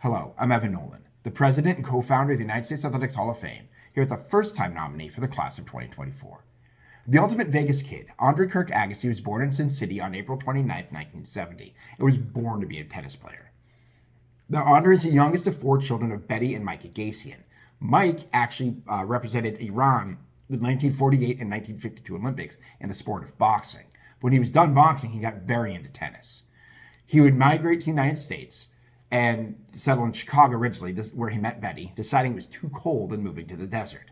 Hello, I'm Evan Nolan, the president and co-founder of the United States Athletics Hall of Fame, here with the first-time nominee for the class of 2024. The ultimate Vegas kid, Andre Kirk Agassi, was born in Sin City on April 29, 1970, and was born to be a tennis player. Now, Andre is the youngest of four children of Betty and Mike Agassi. Mike actually represented Iran in the 1948 and 1952 Olympics in the sport of boxing. When he was done boxing, he got very into tennis. He would migrate to the United States and settle in Chicago originally, where he met Betty, deciding it was too cold and moving to the desert.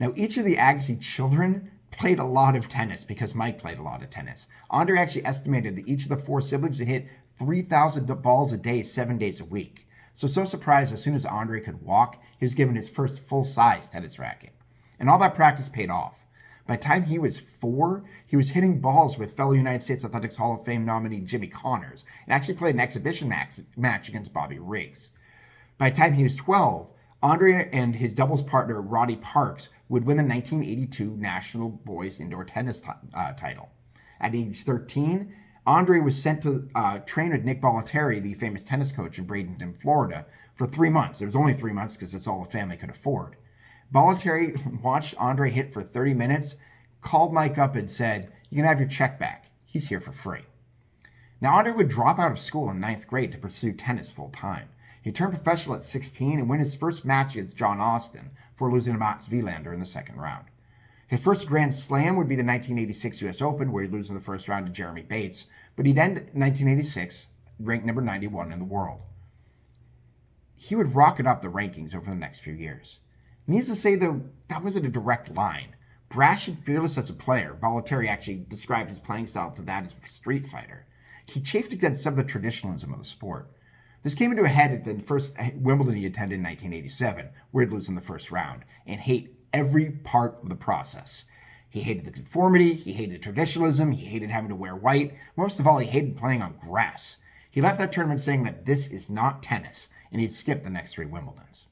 Now, each of the Agassi children played a lot of tennis because Mike played a lot of tennis. Andre actually estimated that each of the four siblings would hit 3,000 balls a day, 7 days a week. So surprised, as soon as Andre could walk, he was given his first full-size tennis racket. And all that practice paid off. By the time he was 4, he was hitting balls with fellow United States Athletics Hall of Fame nominee Jimmy Connors, and actually played an exhibition match against Bobby Riggs. By the time he was 12, Andre and his doubles partner Roddy Parks would win the 1982 National Boys Indoor Tennis title. At age 13, Andre was sent to train with Nick Bollettieri, the famous tennis coach in Bradenton, Florida, for 3 months. It was only 3 months because that's all the family could afford. Bollettieri watched Andre hit for 30 minutes, called Mike up and said, "You can have your check back. He's here for free." Now, Andre would drop out of school in 9th grade to pursue tennis full time. He turned professional at 16 and won his first match against John Austin before losing to Mats Wilander in the second round. His first Grand Slam would be the 1986 U.S. Open, where he'd lose in the first round to Jeremy Bates, but he'd end 1986 ranked number 91 in the world. He would rocket up the rankings over the next few years. Needless to say, though, that wasn't a direct line. Brash and fearless as a player, Bollettieri actually described his playing style to that as a street fighter. He chafed against some of the traditionalism of the sport. This came into a head at the first Wimbledon he attended in 1987, where he'd lose in the first round, and hate every part of the process. He hated the conformity, he hated traditionalism, he hated having to wear white. Most of all, he hated playing on grass. He left that tournament saying that this is not tennis, and he'd skip the next 3 Wimbledons.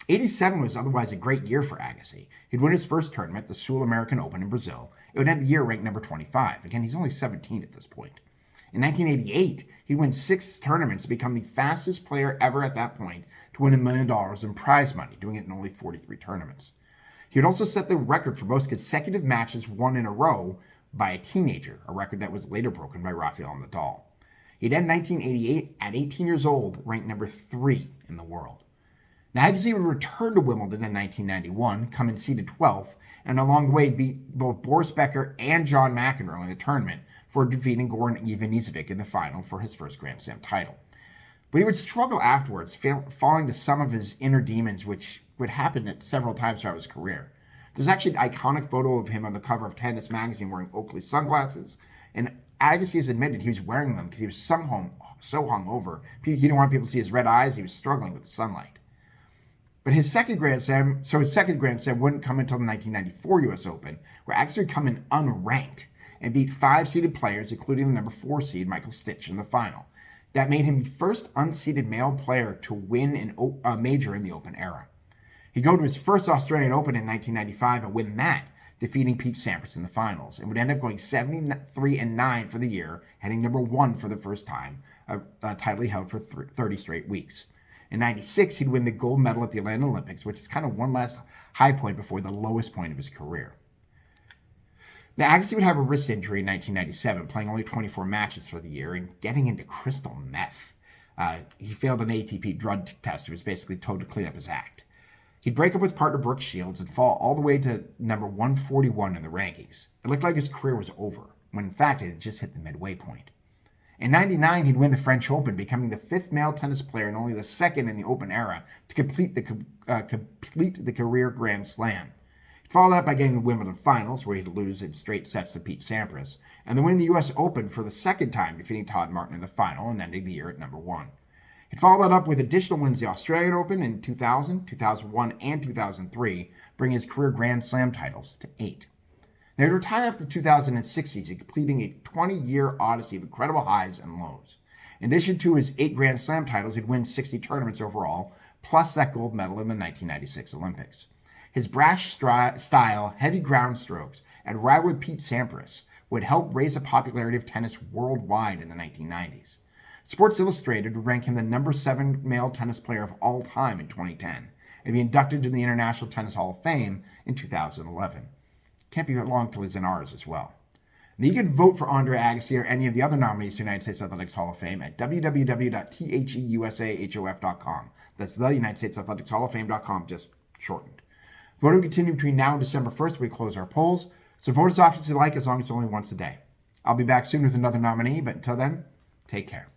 87 was otherwise a great year for Agassi. He'd win his first tournament, the Sul American Open in Brazil. It would end the year ranked number 25. Again, he's only 17 at this point. In 1988, he'd win 6 tournaments to become the fastest player ever at that point to win $1 million in prize money, doing it in only 43 tournaments. He would also set the record for most consecutive matches won in a row by a teenager, a record that was later broken by Rafael Nadal. He'd end 1988 at 18 years old, ranked number 3 in the world. Now, Agassi would return to Wimbledon in 1991, come in seeded 12th, and along the way beat both Boris Becker and John McEnroe in the tournament for defeating Goran Ivanisevic in the final for his first Grand Slam title. But he would struggle afterwards, falling to some of his inner demons, which would happen several times throughout his career. There's actually an iconic photo of him on the cover of Tennis magazine wearing Oakley sunglasses, and Agassi has admitted he was wearing them because he was so hungover. He didn't want people to see his red eyes. He was struggling with the sunlight. But his second Grand Slam wouldn't come until the 1994 U.S. Open, where Agassi would come in unranked and beat 5 seeded players, including the number 4 seed Michael Stich in the final. That made him the first unseeded male player to win a major in the Open era. He'd go to his first Australian Open in 1995 and win that, defeating Pete Sampras in the finals, and would end up going 73-9 for the year, heading number 1 for the first time, a title he held for 30 straight weeks. In 96, he'd win the gold medal at the Atlanta Olympics, which is kind of one last high point before the lowest point of his career. Now, Agassi would have a wrist injury in 1997, playing only 24 matches for the year and getting into crystal meth. He failed an ATP drug test and was basically told to clean up his act. He'd break up with partner Brooke Shields and fall all the way to number 141 in the rankings. It looked like his career was over, when in fact it had just hit the midway point. In 99, he'd win the French Open, becoming the 5th male tennis player and only the 2nd in the Open era to complete the career Grand Slam. He'd follow that by getting the Wimbledon finals, where he'd lose in straight sets to Pete Sampras, and then win the U.S. Open for the 2nd time, defeating Todd Martin in the final and ending the year at number 1. He'd follow that up with additional wins the Australian Open in 2000, 2001, and 2003, bringing his career Grand Slam titles to 8. Now, he'd retire after 2006 season, completing a 20-year odyssey of incredible highs and lows. In addition to his 8 Grand Slam titles, he'd win 60 tournaments overall, plus that gold medal in the 1996 Olympics. His brash style, heavy ground strokes, and rival with Pete Sampras would help raise the popularity of tennis worldwide in the 1990s. Sports Illustrated would rank him the number 7 male tennis player of all time in 2010 and be inducted to the International Tennis Hall of Fame in 2011. Can't be long till he's in ours as well. And you can vote for Andre Agassi or any of the other nominees to the United States Athletics Hall of Fame at www.theusahof.com. That's the United States Athletics Hall of Fame.com, just shortened. Voting will continue between now and December 1st. We close our polls, so vote as often as you like, as long as it's only once a day. I'll be back soon with another nominee, but until then, take care.